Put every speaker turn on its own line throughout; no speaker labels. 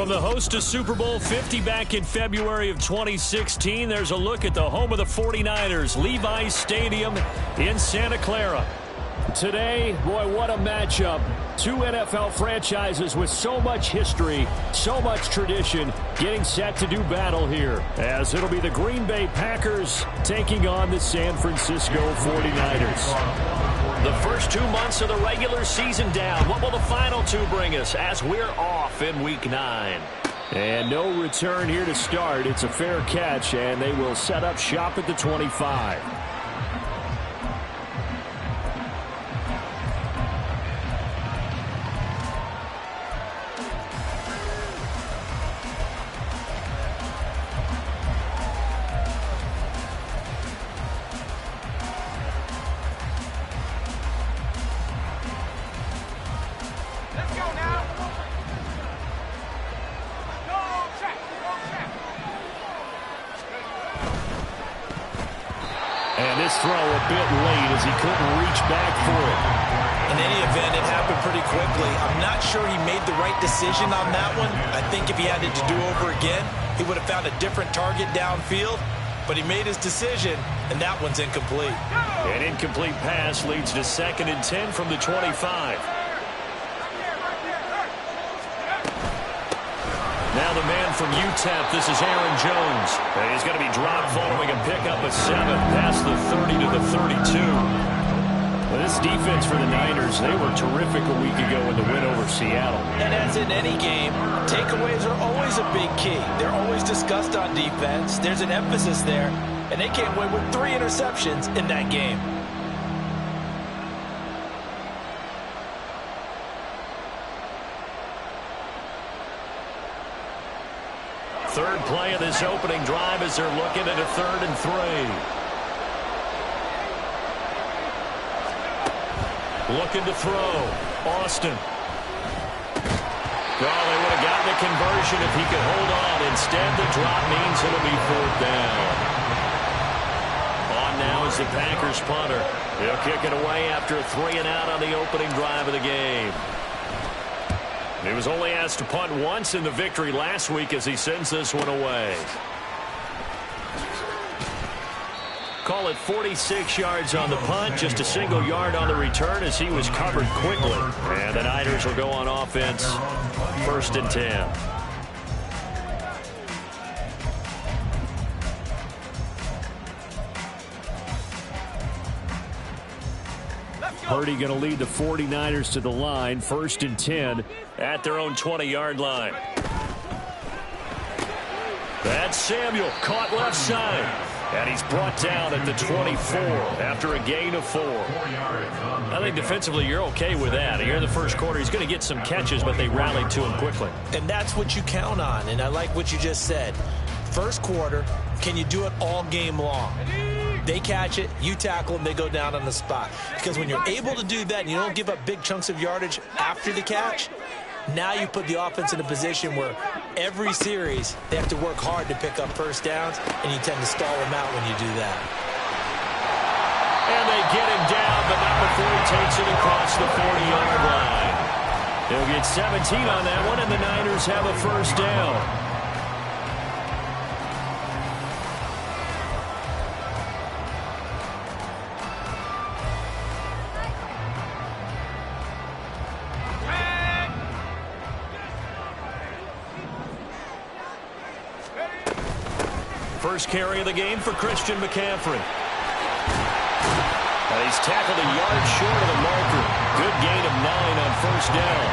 From the host to Super Bowl 50 back in February of 2016, there's a look at the home of the 49ers, Levi's Stadium in Santa Clara. Today, boy, what a matchup. Two NFL franchises with so much history, so much tradition, getting set to do battle here, as it'll be the Green Bay Packers taking on the San Francisco 49ers. The first 2 months of the regular season down. What will the final two bring us as we're off in Week 9? And no return here to start. It's a fair catch, and they will set up shop at the 25. Throw a bit late as he couldn't reach back for it.
In any event, it happened pretty quickly. I'm not sure he made the right decision on that one. I think if he had it to do over again, he would have found a different target downfield. But he made his decision, and that one's incomplete.
An incomplete pass leads to 2nd and 10 from the 25. Now the man from UTEP, this is Aaron Jones. And he's going to be dropped following a pickup of 7 past the 30 to the 32. Well, this defense for the Niners, they were terrific a week ago in the win over Seattle.
And as in any game, takeaways are always a big key. They're always discussed on defense. There's an emphasis there, and they came away with 3 interceptions in that game.
Third play of this opening drive as they're looking at a 3rd and 3. Looking to throw. Austin. Well, they would have gotten a conversion if he could hold on. Instead, the drop means it'll be 4th down. On now is the Packers punter. He'll kick it away after a 3-and-out on the opening drive of the game. He was only asked to punt once in the victory last week as he sends this one away. Call it 46 yards on the punt, just a single yard on the return as he was covered quickly. And the Niners will go on offense, 1st and 10. Purdy going to lead the 49ers to the line, 1st and 10 at their own 20-yard line. That's Samuel, caught left side. And he's brought down at the 24 after a gain of 4. I think defensively you're okay with that. Here in the first quarter, he's going to get some catches, but they rallied to him quickly.
And that's what you count on, and I like what you just said. First quarter, can you do it all game long? They catch it, you tackle them, they go down on the spot. Because when you're able to do that and you don't give up big chunks of yardage after the catch, now you put the offense in a position where every series they have to work hard to pick up first downs, and you tend to stall them out when you do that.
And they get him down, but not before he takes it across the 40-yard line. They'll get 17 on that one, and the Niners have a first down. First carry of the game for Christian McCaffrey. And he's tackled a yard short of the marker. Good gain of 9 on first down.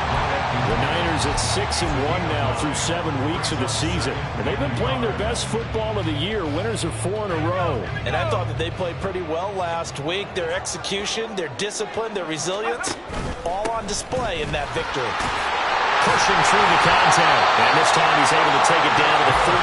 The Niners at 6-1 now through 7 weeks of the season. And they've been playing their best football of the year. Winners of 4 in a row.
And I thought that they played pretty well last week. Their execution, their discipline, their resilience, all on display in that victory.
Pushing through the contact. And this time he's able to take it down to the 32.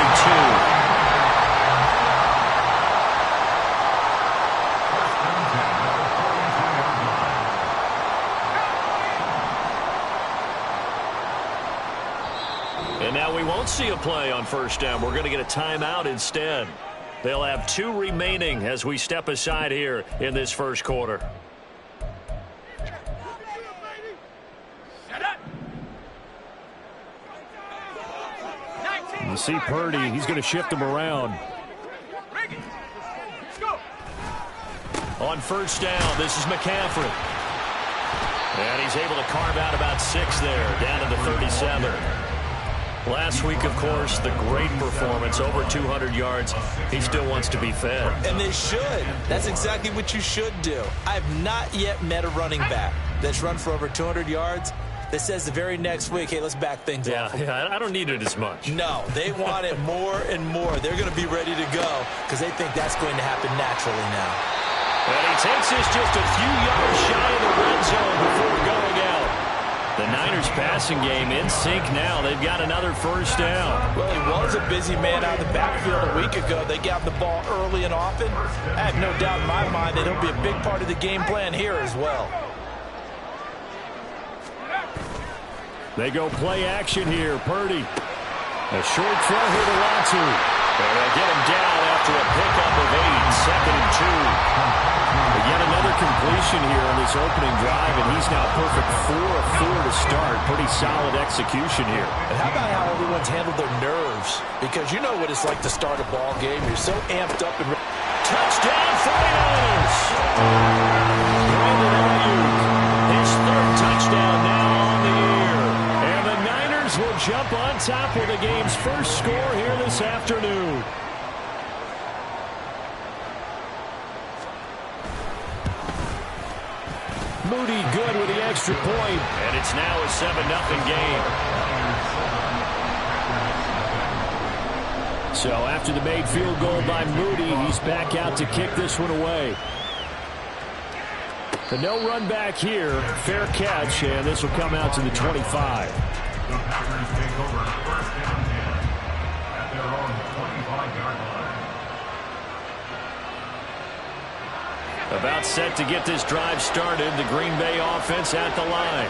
And now we won't see a play on first down. We're going to get a timeout instead. They'll have 2 remaining as we step aside here in this first quarter. You see Purdy, he's going to shift him around. On first down, this is McCaffrey. And he's able to carve out about 6 there, down to the 37. Last week, of course, the great performance, over 200 yards. He still wants to be fed.
And they should. That's exactly what you should do. I have not yet met a running back that's run for over 200 yards that says the very next week, hey, let's back things off.
Yeah, I don't need it as much.
No, they want it more and more. They're going to be ready to go because they think that's going to happen naturally now.
And he takes this just a few yards shy of the red zone before going out. The Niners passing game in sync now. They've got another first down.
Well, he was a busy man out of the backfield a week ago. They got the ball early and often. I have no doubt in my mind that he'll be a big part of the game plan here as well.
They go play action here. Purdy. A short throw here to Latu. And they get him down after a pickup of 8. 2nd and 2. Again, another completion here on this opening drive, and he's now perfect 4 of 4 to start. Pretty solid execution here.
And how about how everyone's handled their nerves? Because you know what it's like to start a ball game. You're so amped up and
touchdown 49ers! Brandon Ayuk, his 3rd touchdown now on the year. And the Niners will jump on top with the game's first score here this afternoon. Moody good with the extra point. And it's now a 7-0 game. So after the made field goal by Moody, he's back out to kick this one away. The no run back here. Fair catch, and this will come out to the 25. About set to get this drive started. The Green Bay offense at the line.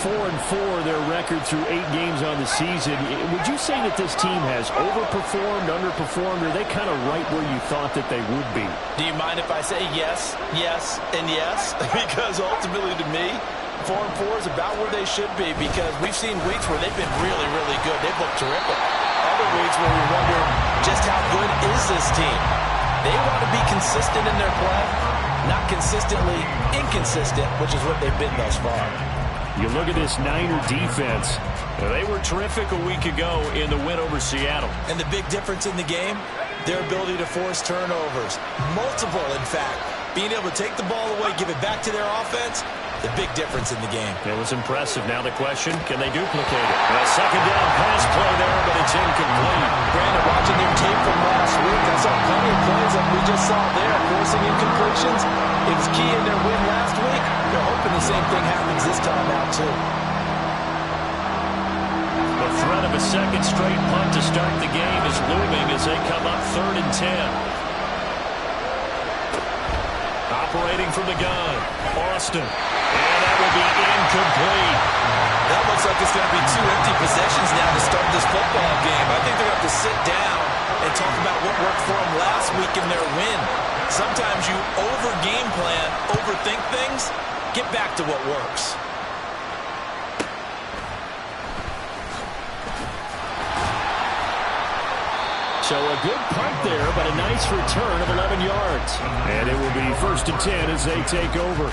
4-4 their record through 8 games on the season. Would you say that this team has overperformed, underperformed, or are they kind of right where you thought that they would be?
Do you mind if I say yes, yes, and yes? Because ultimately to me, 4-4 is about where they should be, because we've seen weeks where they've been really, really good. They've looked terrific. Other weeks where we wonder just how good is this team. They want to be consistent in their play, not consistently inconsistent, which is what they've been thus far.
You look at this Niner defense. They were terrific a week ago in the win over Seattle.
And the big difference in the game, their ability to force turnovers. Multiple, in fact. Being able to take the ball away, give it back to their offense, the big difference in the game.
It was impressive. Now the question, can they duplicate it? A second down pass play there, but it's incomplete.
Brandon, watching their tape from last week, I saw plenty of plays like we just saw there, forcing incompletions. It was key in their win last week. They're hoping the same thing happens this time out, too.
The threat of a second straight punt to start the game is looming as they come up 3rd and 10. Operating from the gun, Austin. And that will be incomplete.
That looks like it's going to be 2 empty possessions now to start this football game. I think they're going to have to sit down and talk about what worked for them last week in their win. Sometimes you over-game plan, overthink things. Get back to what works.
So a good punt there, but a nice return of 11 yards. And it will be 1st and 10 as they take over.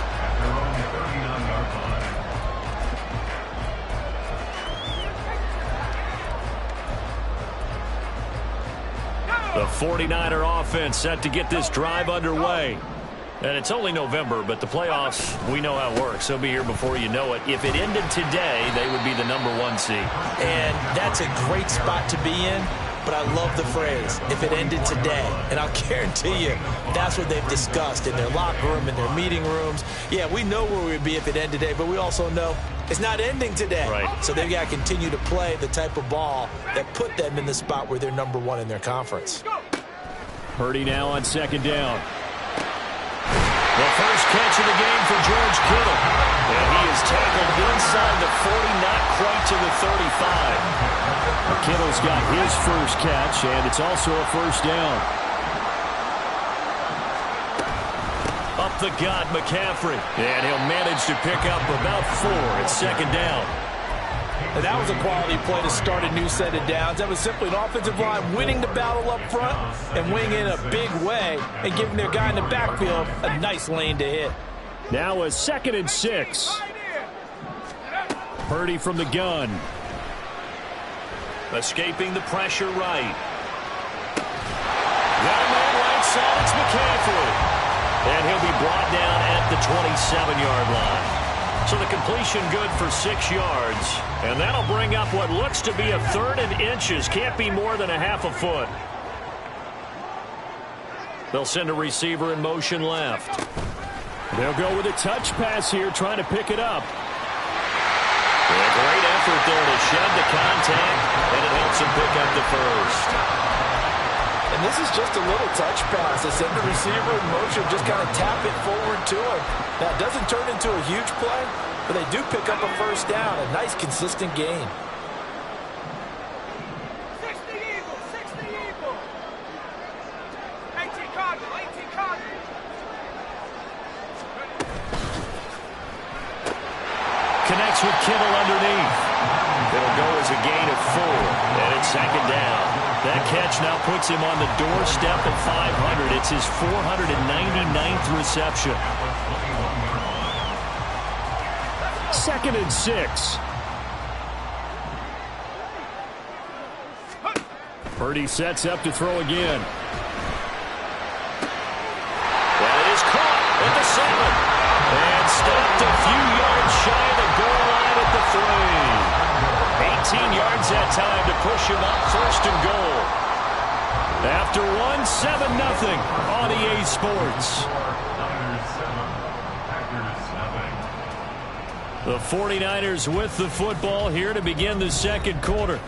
The 49er offense set to get this drive underway. And it's only November, but the playoffs, we know how it works. They'll be here before you know it. If it ended today, they would be the #1 seed.
And that's a great spot to be in. But I love the phrase, if it ended today. And I'll guarantee you, that's what they've discussed in their locker room, in their meeting rooms. Yeah, we know where we'd be if it ended today, but we also know it's not ending today.
Right.
So they've got to continue to play the type of ball that put them in the spot where they're #1 in their conference.
Purdy now on 2nd down. The first catch of the game for George Kittle. And he is tackled inside the 40, not quite to the 35. Kittle's got his first catch, and it's also a 1st down. Up the gut, McCaffrey. And he'll manage to pick up about 4 at 2nd down.
And that was a quality play to start a new set of downs. That was simply an offensive line winning the battle up front and winning in a big way and giving their guy in the backfield a nice lane to hit.
Now a 2nd and 6. Purdy from the gun. Escaping the pressure right. Got a man right side. It's McCaffrey. And he'll be brought down at the 27-yard line. So the completion good for 6 yards. And that'll bring up what looks to be a 3rd and inches. Can't be more than a half a foot. They'll send a receiver in motion left. They'll go with a touch pass here, trying to pick it up. And a great effort there to shed the contact, and it helps him pick up the first.
And this is just a little touch pass. They send the receiver in motion, just kind of tap it forward to him. Now, it doesn't turn into a huge play, but they do pick up a first down. A nice, consistent gain.
60 Eagles, 60 Eagles. 18 Cardinal, 18 Cardinal.
Connects with Kittle underneath. It'll go as a gain of 4, and it's 2nd down. That catch now puts him on the doorstep of 500. It's his 499th reception. 2nd and 6. Purdy sets up to throw again. That is caught at the 7. And stopped a few yards shy of the goal line at the 3. 18 yards that time to push him up 1st and goal. After 1, 7-0 on EA Sports. The 49ers with the football here to begin the 2nd quarter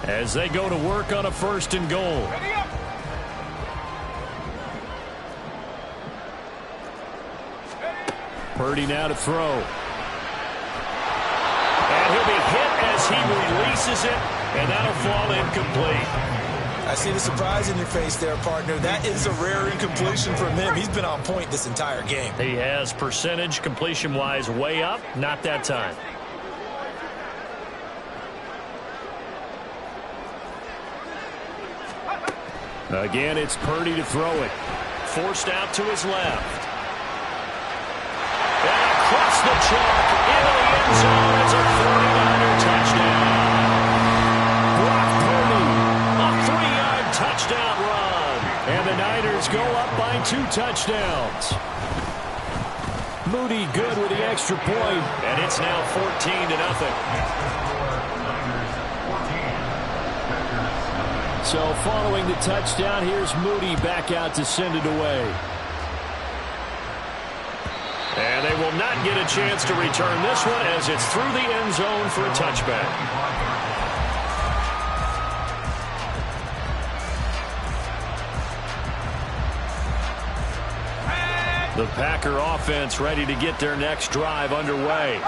as they go to work on a 1st and goal. Purdy now to throw. And he'll be hit as he releases it, and that'll fall incomplete.
I see the surprise in your face there, partner. That is a rare incompletion from him. He's been on point this entire game.
He has percentage completion-wise way up, not that time. Again, it's Purdy to throw it. Forced out to his left. And across the chalk into the end zone. It's a 49er touchdown. Brock Purdy, a 3-yard touchdown run. And the Niners go up by 2 touchdowns. Moody good with the extra point. And it's now 14-0. So following the touchdown, here's Moody back out to send it away. And they will not get a chance to return this one as it's through the end zone for a touchback. The Packer offense ready to get their next drive underway.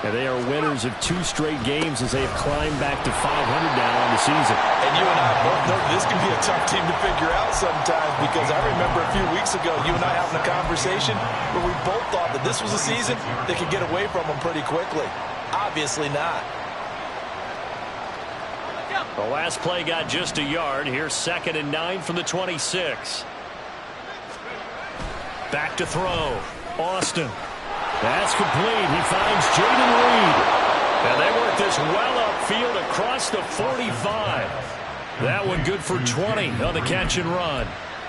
And they are winners of 2 straight games as they have climbed back to 500 now on the season.
And you and I both know this can be a tough team to figure out sometimes, because I remember a few weeks ago you and I having a conversation where we both thought that this was a season that could get away from them pretty quickly. Obviously not.
The last play got just a yard. Here's 2nd and 9 from the 26. Back to throw. Austin. That's complete. He finds Jaden Reed. And they work this well upfield across the 45. That one good for 20 on the catch and run.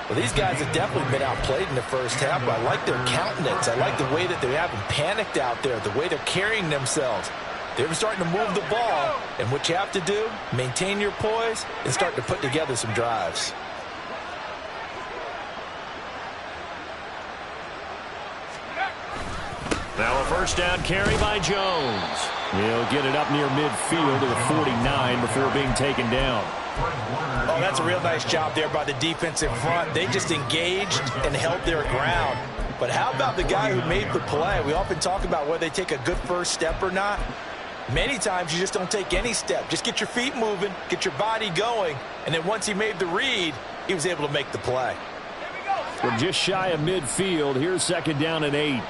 Well, these guys have definitely been outplayed in the first half, but I like their countenance. I like the way that they haven't panicked out there, the way they're carrying themselves. They're starting to move the ball, and what you have to do, maintain your poise and start to put together some drives.
Now a first down carry by Jones. He'll get it up near midfield to the 49 before being taken down.
Oh, that's a real nice job there by the defensive front. They just engaged and held their ground. But how about the guy who made the play? We often talk about whether they take a good first step or not. Many times you just don't take any step. Just get your feet moving, get your body going, and then once he made the read, he was able to make the play.
We're just shy of midfield. Here's 2nd down and 8.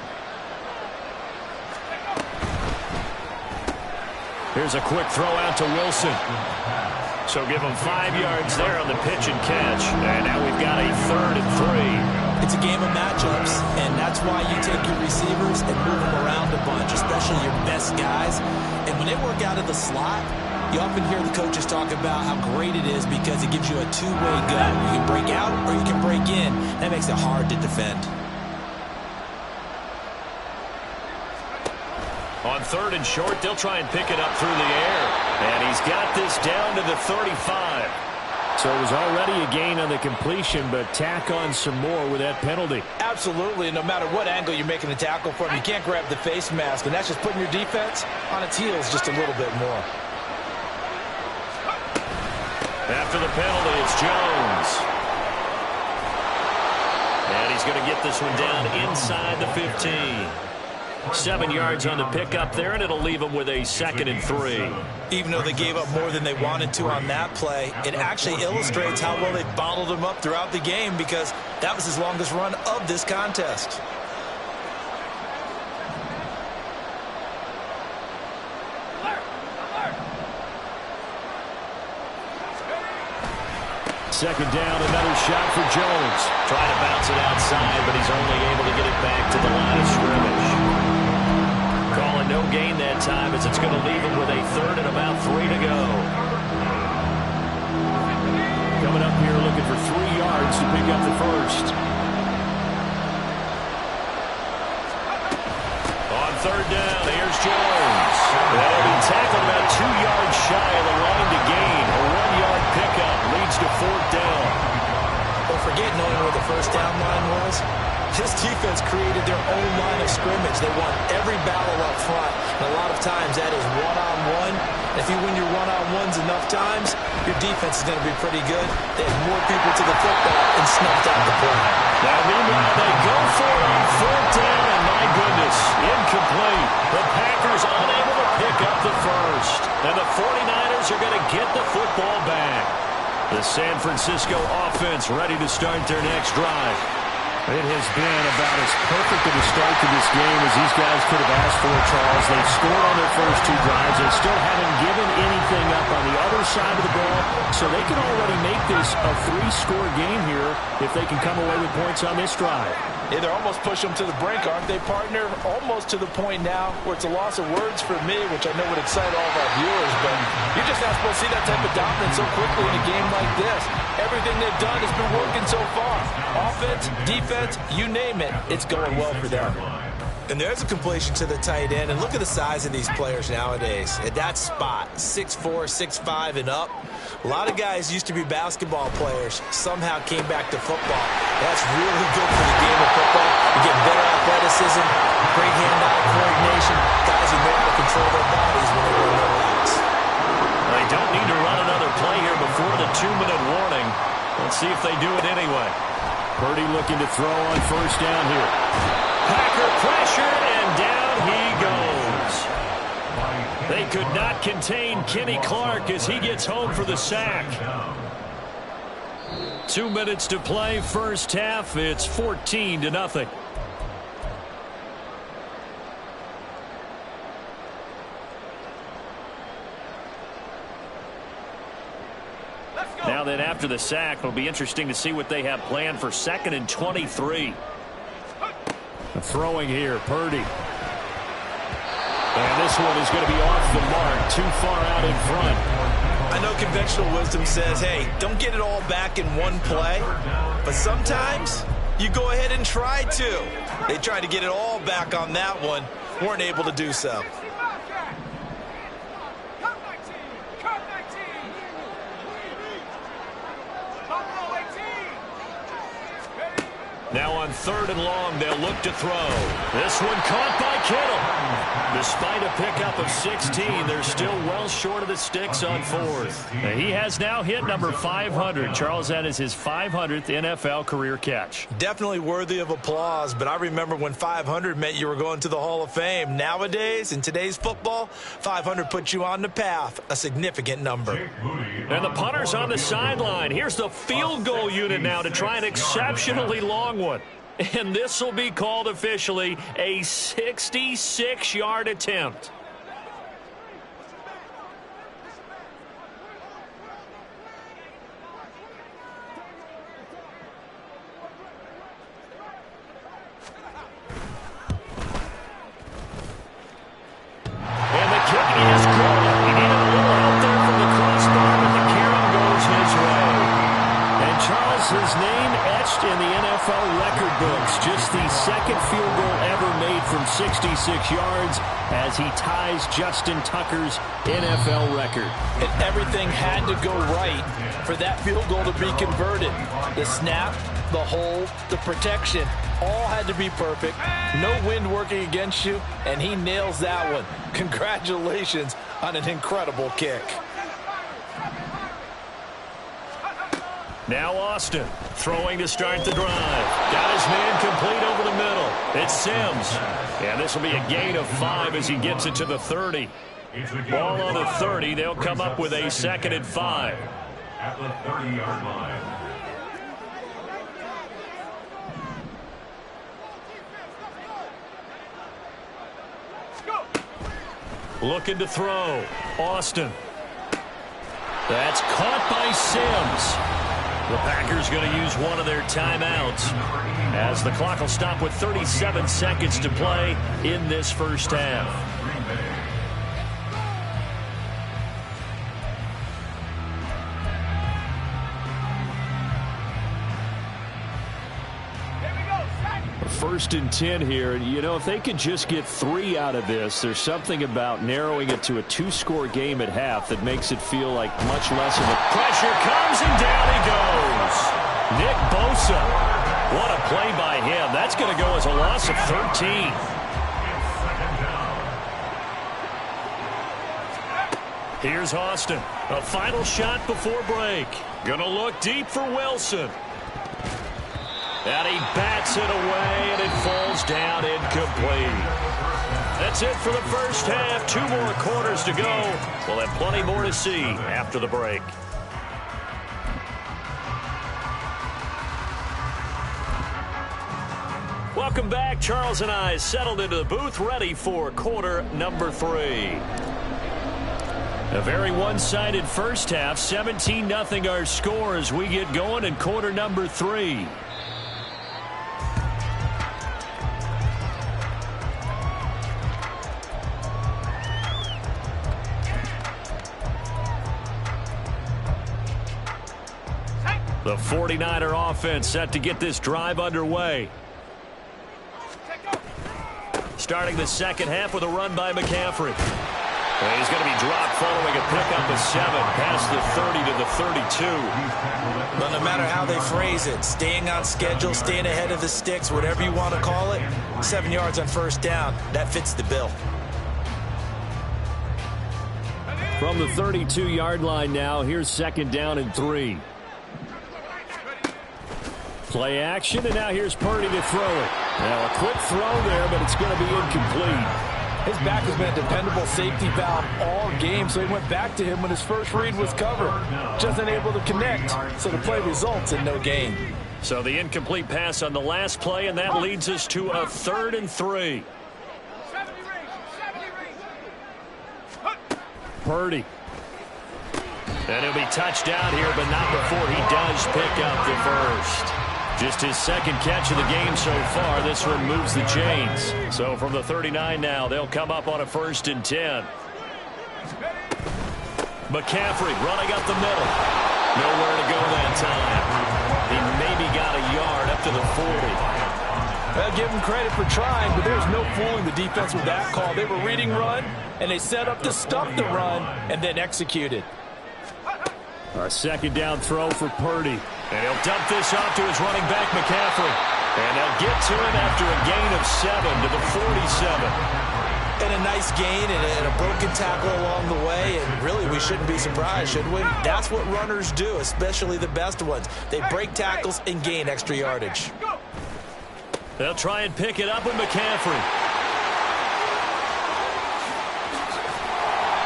Here's a quick throw out to Wilson. So give him 5 yards there on the pitch and catch. And now we've got a 3rd and 3.
It's a game of matchups, and that's why you take your receivers and move them around a bunch, especially your best guys. And when they work out of the slot, you often hear the coaches talk about how great it is because it gives you a two-way go. You can break out or you can break in. That makes it hard to defend.
On 3rd and short, they'll try and pick it up through the air. And he's got this down to the 35. So it was already a gain on the completion, but tack on some more with that penalty.
Absolutely, and no matter what angle you're making a tackle from, you can't grab the face mask, and that's just putting your defense on its heels just a little bit more.
After the penalty, it's Jones. And he's going to get this one down inside the 15. 7 yards on the pickup there, and it'll leave them with a 2nd and 3.
Even though they gave up more than they wanted to on that play, it actually illustrates how well they bottled them up throughout the game because that was his longest run of this contest.
Second down, another shot for Jones. Trying to bounce it outside, but he's only able to get it back to the line of scrimmage. Calling no gain that time as it's going to leave him with a 3rd and about 3 to go. Coming up here looking for 3 yards to pick up the first. On 3rd down, here's Jones. And he'll be tackled about 2 yards shy of the line to gain. A 1-yard pickup leads to 4th down.
Don't forget knowing where the first down line was. This defense created their own line of scrimmage. They won every battle up front. And a lot of times that is one-on-one. If you win your one-on-ones enough times, your defense is going to be pretty good. They had more people to the football and snuffed out the play.
Now, meanwhile, they go for it on 4th down, and my goodness, incomplete. The Packers unable to pick up the first. And the 49ers are going to get the football back. The San Francisco offense ready to start their next drive. It has been about as perfect of a start to this game as these guys could have asked for, Charles. They've scored on their first 2 drives. They still haven't given anything up on the other side of the ball, so they can already make this a 3-score game here if they can come away with points on this drive.
Yeah, they're almost pushing them to the brink, aren't they, partner? Almost to the point now where it's a loss of words for me, which I know would excite all of our viewers, but you're just not supposed to see that type of dominance so quickly in a game like this. Everything they've done has been working so far. Offense, defense, you name it, it's going well for them. And there's a completion to the tight end, and look at the size of these players nowadays. At that spot, 6'4", 6'5", and up. A lot of guys used to be basketball players, somehow came back to football. That's really good for the game of football. You get better athleticism, great hand-eye coordination, guys who know how to control their bodies when they run their routes.
They don't need to run another play here before the 2-minute warning. Let's see if they do it anyway. Purdy looking to throw on 1st down here. Packer pressure, and down he goes. They could not contain Kenny Clark as he gets home for the sack. 2 minutes to play, first half. It's 14-0. Now then, after the sack, it'll be interesting to see what they have planned for 2nd and 23. Throwing here, Purdy. And this one is going to be off the mark, too far out in front.
I know conventional wisdom says, hey, don't get it all back in one play. But sometimes you go ahead and try to. They tried to get it all back on that one. Weren't able to do so.
Now on 3rd and long, they'll look to throw. This one caught by Kittle. Despite a pickup of 16, they're still well short of the sticks on 4th. He has now hit number 500. Charles, that is his 500th NFL career catch.
Definitely worthy of applause, but I remember when 500 meant you were going to the Hall of Fame. Nowadays, in today's football, 500 puts you on the path, a significant number.
And the punter's on the sideline. Here's the field goal unit now to try an exceptionally long one. And this will be called officially a 66-yard attempt. first in the NFL record books. Just the second field goal ever made from 66 yards as he ties Justin Tucker's NFL record.
And everything had to go right for that field goal to be converted. The snap, the hold, the protection, all had to be perfect. No wind working against you, and he nails that one. Congratulations on an incredible kick.
Now Austin throwing to start the drive. Got his man complete over the middle. It's Sims. And this will be a gain of 5 as he gets it to the 30. Ball on the 30. They'll come up with a 2nd and 5.
At the 30-yard line.
Looking to throw. Austin. That's caught by Sims. The Packers going to use one of their timeouts as the clock will stop with 37 seconds to play in this first half. First and 10 here. You know, if they could just get 3 out of this, there's something about narrowing it to a 2-score game at half that makes it feel like much less of a pressure comes and down he goes. Nick Bosa. What a play by him. That's going to go as a loss of 13. Here's Austin. A final shot before break. Going to look deep for Wilson. And he bats it away, and it falls down incomplete. That's it for the first half. 2 more quarters to go. We'll have plenty more to see after the break. Welcome back. Charles and I settled into the booth, ready for quarter number 3. A very one-sided first half. 17-0 our score as we get going in quarter number 3. The 49er offense set to get this drive underway. Starting the second half with a run by McCaffrey. And he's going to be dropped following a pickup of 7 past the 30 to the 32.
But no matter how they phrase it, staying on schedule, staying ahead of the sticks, whatever you want to call it, 7 yards on first down, that fits the bill.
From the 32-yard line now, here's 2nd down and 3. Play action, and now here's Purdy to throw it. Now a quick throw there, but it's going to be incomplete.
His back has been a dependable safety valve all game, so he went back to him when his first read was covered. Just unable to connect, so the play results in no gain.
So the incomplete pass on the last play, and that leads us to a 3rd and 3. Purdy. And he'll be touched down here, but not before he does pick up the first. Just his 2nd catch of the game so far. This one moves the chains. So from the 39 now, they'll come up on a 1st and 10. McCaffrey running up the middle. Nowhere to go that time. He maybe got a yard up to the 40.
I'll give him credit for trying, but there's no fooling the defense with that call. They were reading run, and they set up to stop the run and then executed.
A 2nd down throw for Purdy. And he'll dump this off to his running back, McCaffrey. And they'll get to him after a gain of 7 to the 47.
And a nice gain and a broken tackle along the way. And really, we shouldn't be surprised, should we? That's what runners do, especially the best ones. They break tackles and gain extra yardage.
They'll try and pick it up with McCaffrey.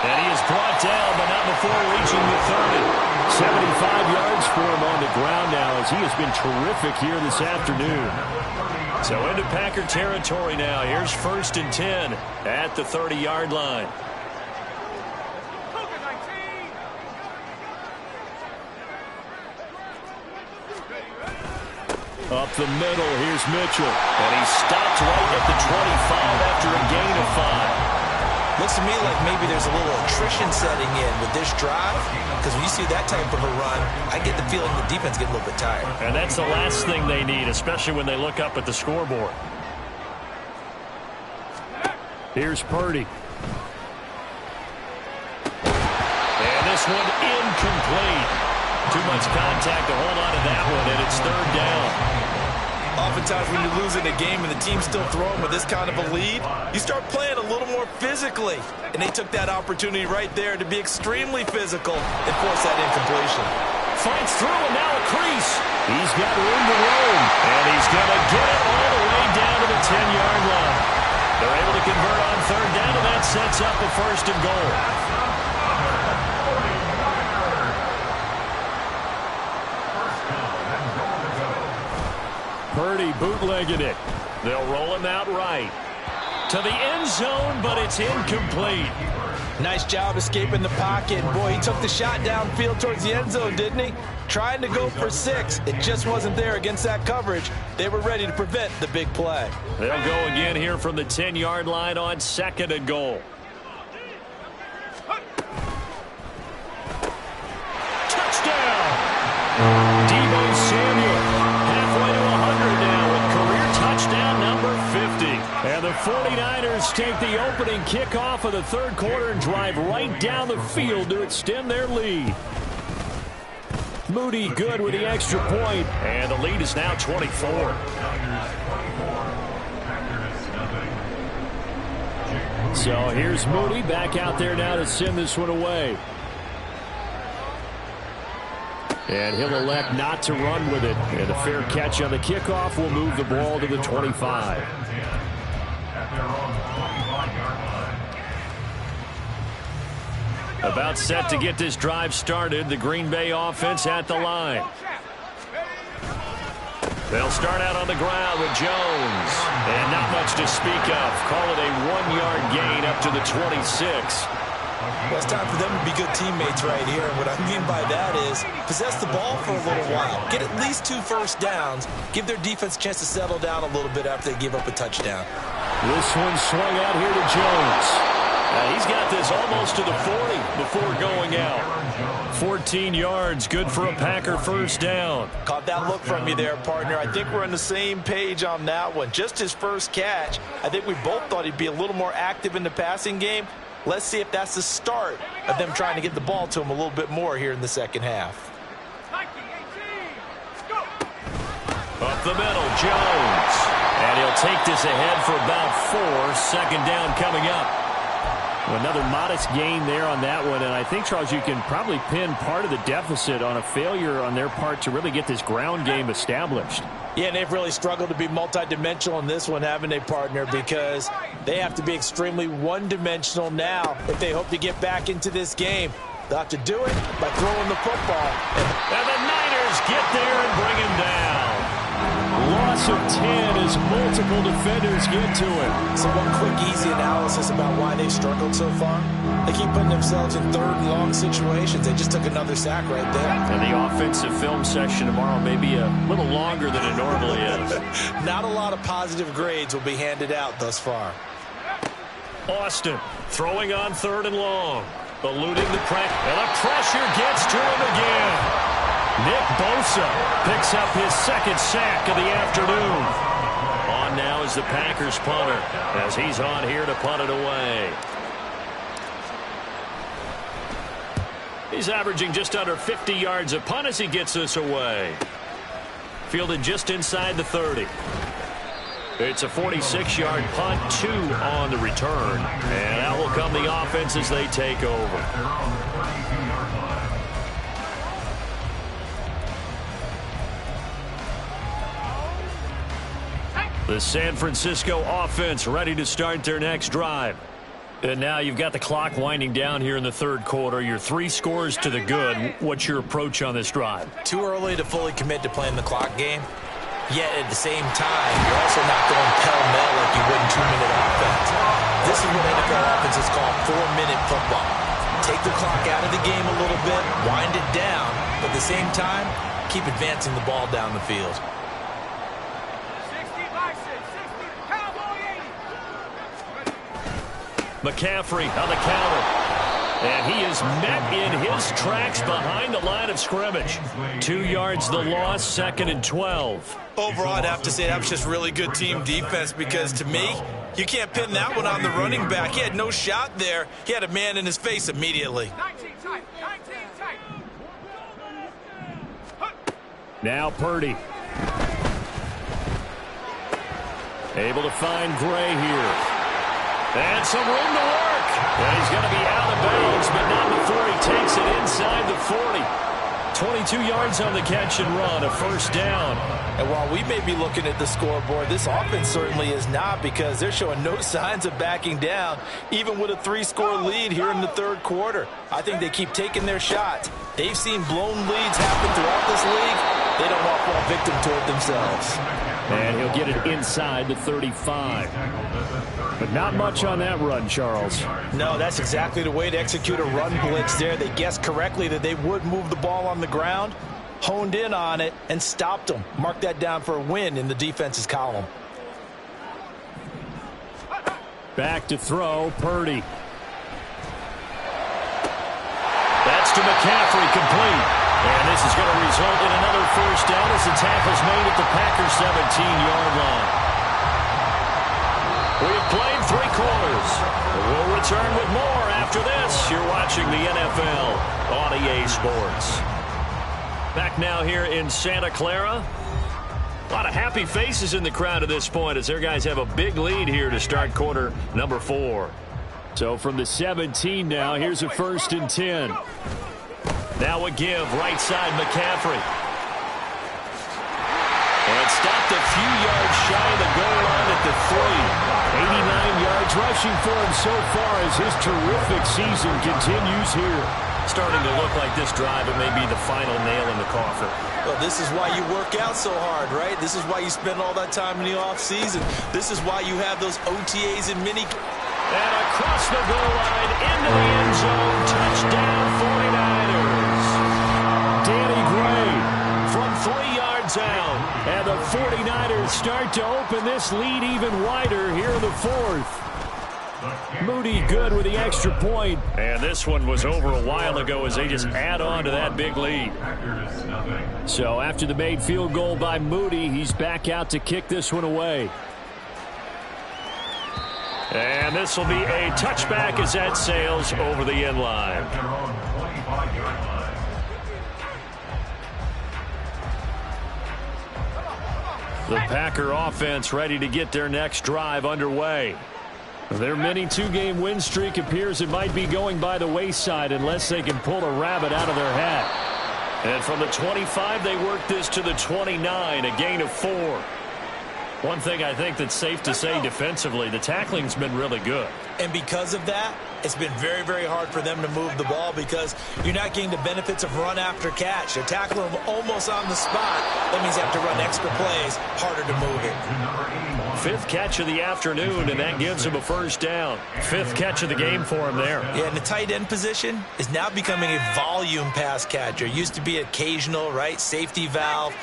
And he is brought down, but not before reaching the 30. 75 yards for him on the ground now as he has been terrific here this afternoon. So into Packer territory now. Here's 1st and 10 at the 30-yard line. Up the middle, here's Mitchell. And he stopped right at the 25 after a gain of 5.
Looks to me like maybe there's a little attrition setting in with this drive, because when you see that type of a run, I get the feeling the defense get a little bit tired.
And that's the last thing they need, especially when they look up at the scoreboard. Here's Purdy. And this one incomplete. Too much contact to hold on to that one, and it's third down.
Oftentimes when you're losing a game and the team's still throwing with this kind of a lead, you start playing a little more physically. And they took that opportunity right there to be extremely physical and force that incompletion.
Fights through and now a crease. He's got room to roam. And he's going to get it all the way down to the 10-yard line. They're able to convert on third down, and that sets up a first and goal. Purdy bootlegging it. They'll roll him out right. To the end zone, but it's incomplete.
Nice job escaping the pocket. Boy, he took the shot downfield towards the end zone, didn't he? Trying to go for 6. It just wasn't there against that coverage. They were ready to prevent the big play.
They'll go again here from the 10-yard line on second and goal. Touchdown! Deebo Samuel. Halfway to 100 now with career touchdown number 50. And the 49ers take the opening kickoff of the third quarter and drive right down the field to extend their lead. Moody good with the extra point, and the lead is now 24. So here's Moody back out there now to send this one away. And he'll elect not to run with it. And a fair catch on the kickoff will move the ball to the 25. About set to get this drive started. The Green Bay offense at the line. They'll start out on the ground with Jones. And not much to speak of. Call it a 1-yard gain up to the 26.
Well, it's time for them to be good teammates right here. And what I mean by that is possess the ball for a little while. Get at least 2 first downs. Give their defense a chance to settle down a little bit after they give up a touchdown.
This one swung out here to Jones. He's got this almost to the 40 before going out. 14 yards, good for a Packer first down.
Caught that look from you there, partner. I think we're on the same page on that one. Just his first catch. I think we both thought he'd be a little more active in the passing game. Let's see if that's the start of them trying to get the ball to him a little bit more here in the second half.
Up the middle, Jones. And he'll take this ahead for about 4. Second down coming up. Another modest gain there on that one. And I think, Charles, you can probably pin part of the deficit on a failure on their part to really get this ground game established.
Yeah, and they've really struggled to be multidimensional in this one, haven't they, partner? Because they have to be extremely one-dimensional now if they hope to get back into this game. They'll have to do it by throwing the football.
And the Niners get there and bring him down. Loss of 10 as multiple defenders get to him.
So one quick, easy analysis about why they've struggled so far. They keep putting themselves in third and long situations. They just took another sack right there.
And the offensive film session tomorrow may be a little longer than it normally is.
Not a lot of positive grades will be handed out thus far.
Austin throwing on third and long. Eluding the pressure. And the pressure gets to him again. Nick Bosa picks up his second sack of the afternoon. On now is the Packers punter as he's on here to punt it away. He's averaging just under 50 yards a punt as he gets this away. Fielded just inside the 30. It's a 46-yard punt, 2 on the return. And out will come the offense as they take over. The San Francisco offense ready to start their next drive. And now you've got the clock winding down here in the third quarter. Your 3 scores to the good. What's your approach on this drive?
Too early to fully commit to playing the clock game. Yet at the same time, you're also not going pell-mell like you would in 2-minute offense. This is what NFL offenses call 4-minute football. Take the clock out of the game a little bit, wind it down, but at the same time, keep advancing the ball down the field.
McCaffrey on the counter. And he is met in his tracks behind the line of scrimmage. 2 yards the loss, 2nd and 12.
Overall, I'd have to say that was just really good team defense because to me, you can't pin that one on the running back. He had no shot there. He had a man in his face immediately.
19 tight. 19 tight.
Now Purdy. Able to find Gray here. And some room to work. And he's going to be out of bounds, but not before he takes it inside the 40. 22 yards on the catch and run, a first down.
And while we may be looking at the scoreboard, this offense certainly is not because they're showing no signs of backing down, even with a 3-score lead here in the third quarter. I think they keep taking their shots. They've seen blown leads happen throughout this league. They don't want to fall victim to it themselves.
And he'll get it inside the 35. But not much on that run, Charles.
No, that's exactly the way to execute a run blitz there. They guessed correctly that they would move the ball on the ground, honed in on it, and stopped them. Mark that down for a win in the defense's column.
Back to throw, Purdy. That's to McCaffrey, complete. And this is going to result in another first down as the tackle's made at the Packers' 17-yard line. We have played 3 quarters. We'll return with more after this. You're watching the NFL on EA Sports. Back now here in Santa Clara. A lot of happy faces in the crowd at this point as their guys have a big lead here to start quarter number 4. So from the 17 now, here's a 1st and 10. Now a give, right side, McCaffrey. And stopped a few yards shy of the goal line at the 3. 89 yards rushing for him so far as his terrific season continues here. Starting to look like this drive, it may be the final nail in the coffin.
Well, this is why you work out so hard, right? This is why you spend all that time in the offseason. This is why you have those OTAs and mini.
And across the goal line, into the end zone, touchdown 49ers. Danny Gray from 3 yards out. And the 49ers start to open this lead even wider here in the 4th. Moody good with the extra point. And this one was over a while ago as they just add on to that big lead. So after the made field goal by Moody, he's back out to kick this one away. And this will be a touchback as that sails over the end line. The Packer offense ready to get their next drive underway. Their mini 2-game win streak appears it might be going by the wayside unless they can pull a rabbit out of their hat. And from the 25, they work this to the 29, a gain of 4. One thing I think that's safe to say defensively, the tackling's been really good.
And because of that, it's been very, very hard for them to move the ball because you're not getting the benefits of run after catch. They're tackling them almost on the spot. That means they have to run extra plays, harder to move it.
5th catch of the afternoon, and that gives him a first down. 5th catch of the game for him there.
Yeah, and the tight end position is now becoming a volume pass catcher. Used to be occasional, right? Safety valve.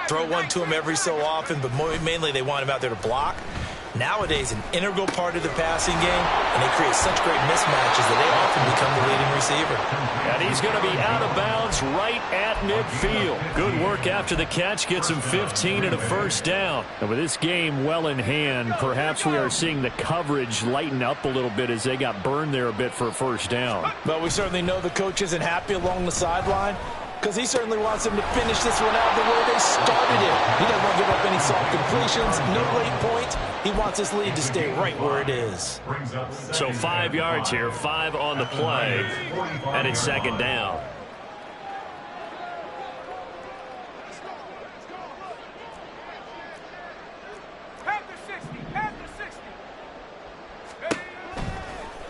Throw one to him every so often, but mainly they want him out there to block. Nowadays, an integral part of the passing game, and they create such great mismatches that they often become the leading receiver.
And he's going to be out of bounds right at midfield. Good work after the catch, gets him 15 and a first down. And with this game well in hand, perhaps we are seeing the coverage lighten up a little bit as they got burned there a bit for a first down.
But we certainly know the coach isn't happy along the sideline, because he certainly wants them to finish this one out the way they started it. He doesn't want to give up any soft completions, no late points. He wants his lead to stay right where it is.
So 5 yards here, 5 on the play, and it's 2nd down.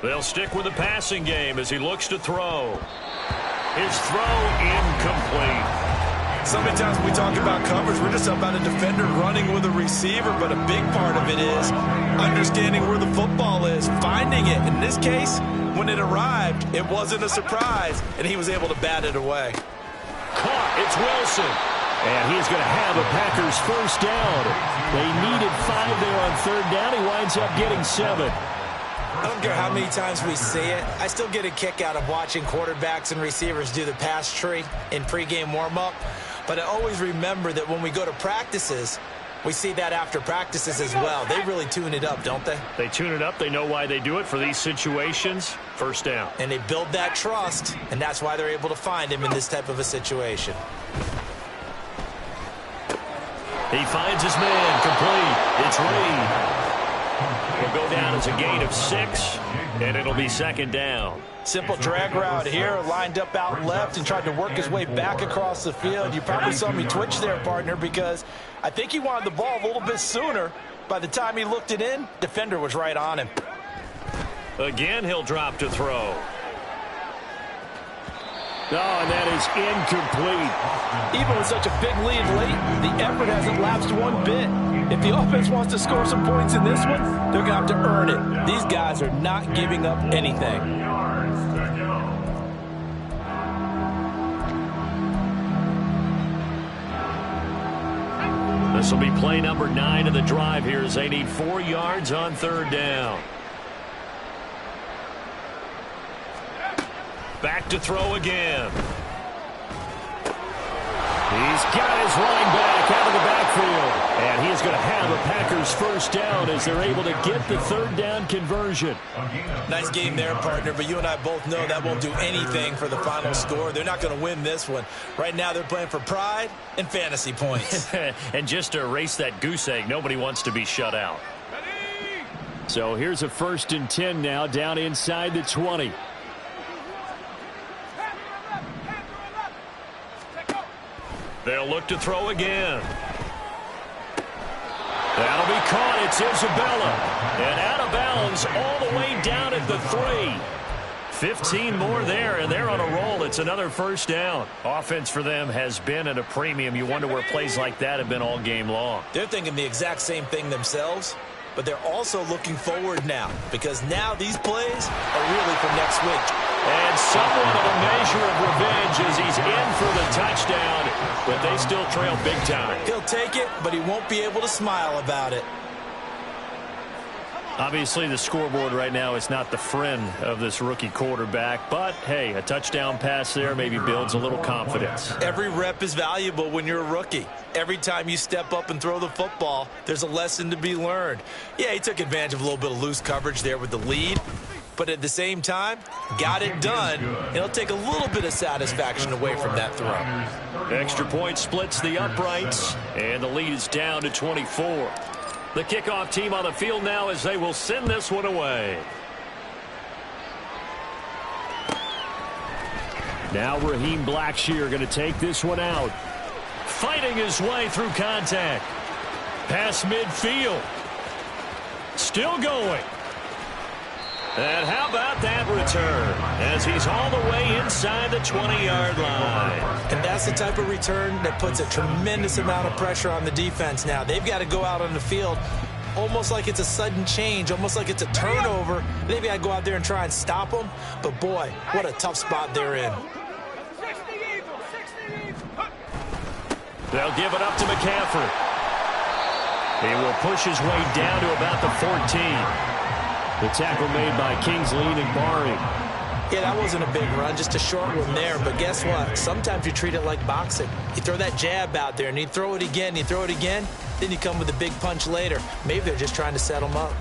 They'll stick with the passing game as he looks to throw. His throw incomplete.
So many times when we talk about coverage, we're just about a defender running with a receiver, but a big part of it is understanding where the football is, finding it. In this case, when it arrived, it wasn't a surprise, and he was able to bat it away.
Caught. It's Wilson. And he's going to have a Packers first down. They needed 5 there on 3rd down. He winds up getting 7.
I don't care how many times we see it. I still get a kick out of watching quarterbacks and receivers do the pass tree in pregame warm-up. But I always remember that when we go to practices, we see that after practices as well. They really tune it up, don't they?
They tune it up. They know why they do it for these situations. First down.
And they build that trust, and that's why they're able to find him in this type of a situation.
He finds his man, complete. It's Reed. Will go down as a gain of 6, and it'll be second down.
Simple drag route here, lined up out left and tried to work his way back across the field. You probably saw me twitch there, partner, because I think he wanted the ball a little bit sooner. By the time he looked it in, defender was right on him.
Again, he'll drop to throw. Oh, and that is incomplete.
Even with such a big lead late, the effort hasn't lapsed one bit. If the offense wants to score some points in this one, they're going to have to earn it. These guys are not giving up anything.
This will be play number 9 of the drive here as they need 4 yards on third down. Back to throw again. He's got his running back out of the backfield. And he is going to have a Packers first down as they're able to get the third down conversion.
Nice game there, partner, but you and I both know that won't do anything for the final score. They're not going to win this one. Right now they're playing for pride and fantasy points.
And just to erase that goose egg, nobody wants to be shut out. So here's a 1st and 10 now down inside the 20. They'll look to throw again. That'll be caught. It's Isabella. And out of bounds all the way down at the 3. 15 more there, and they're on a roll. It's another first down. Offense for them has been at a premium. You wonder where plays like that have been all game long.
They're thinking the exact same thing themselves, but they're also looking forward now because now these plays are really for next week.
And somewhat of a measure of revenge as he's in for the touchdown, but they still trail big time.
He'll take it, but he won't be able to smile about it.
Obviously, the scoreboard right now is not the friend of this rookie quarterback, but, hey, a touchdown pass there maybe builds a little confidence.
Every rep is valuable when you're a rookie. Every time you step up and throw the football, there's a lesson to be learned. Yeah, he took advantage of a little bit of loose coverage there with the lead, but at the same time, got it done. It'll take a little bit of satisfaction away from that throw.
Extra point splits the uprights, and the lead is down to 24. The kickoff team on the field now as they will send this one away. Now Raheem Blackshear going to take this one out. Fighting his way through contact. Past midfield. Still going. And how about that return as he's all the way inside the 20-yard line.
And that's the type of return that puts a tremendous amount of pressure on the defense now. They've got to go out on the field almost like it's a sudden change, almost like it's a turnover. They've got to go out there and try and stop them. But, boy, what a tough spot they're in.
They'll give it up to McCaffrey. He will push his way down to about the 14. The tackle made by Kingsley and Barry.
Yeah, that wasn't a big run, just a short one there. But guess what? Sometimes you treat it like boxing. You throw that jab out there, and you throw it again, you throw it again, then you come with a big punch later. Maybe they're just trying to set them up.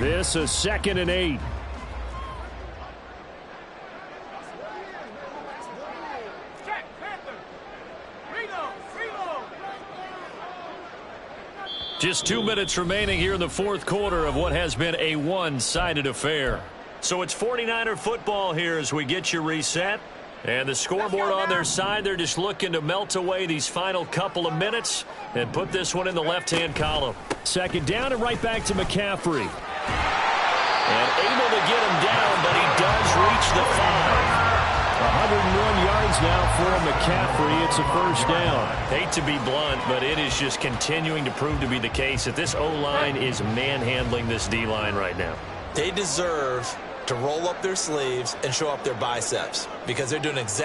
This is 2nd and 8. Just 2 minutes remaining here in the fourth quarter of what has been a one-sided affair. So it's 49er football here as we get you reset. And the scoreboard on their side, they're just looking to melt away these final couple of minutes and put this one in the left-hand column. Second down and right back to McCaffrey. And able to get him down, but he does reach the 5. 101 yards now for McCaffrey. It's a first down. Hate to be blunt, but it is just continuing to prove to be the case that this O-line is manhandling this D-line right now.
They deserve to roll up their sleeves and show up their biceps because they're doing exactly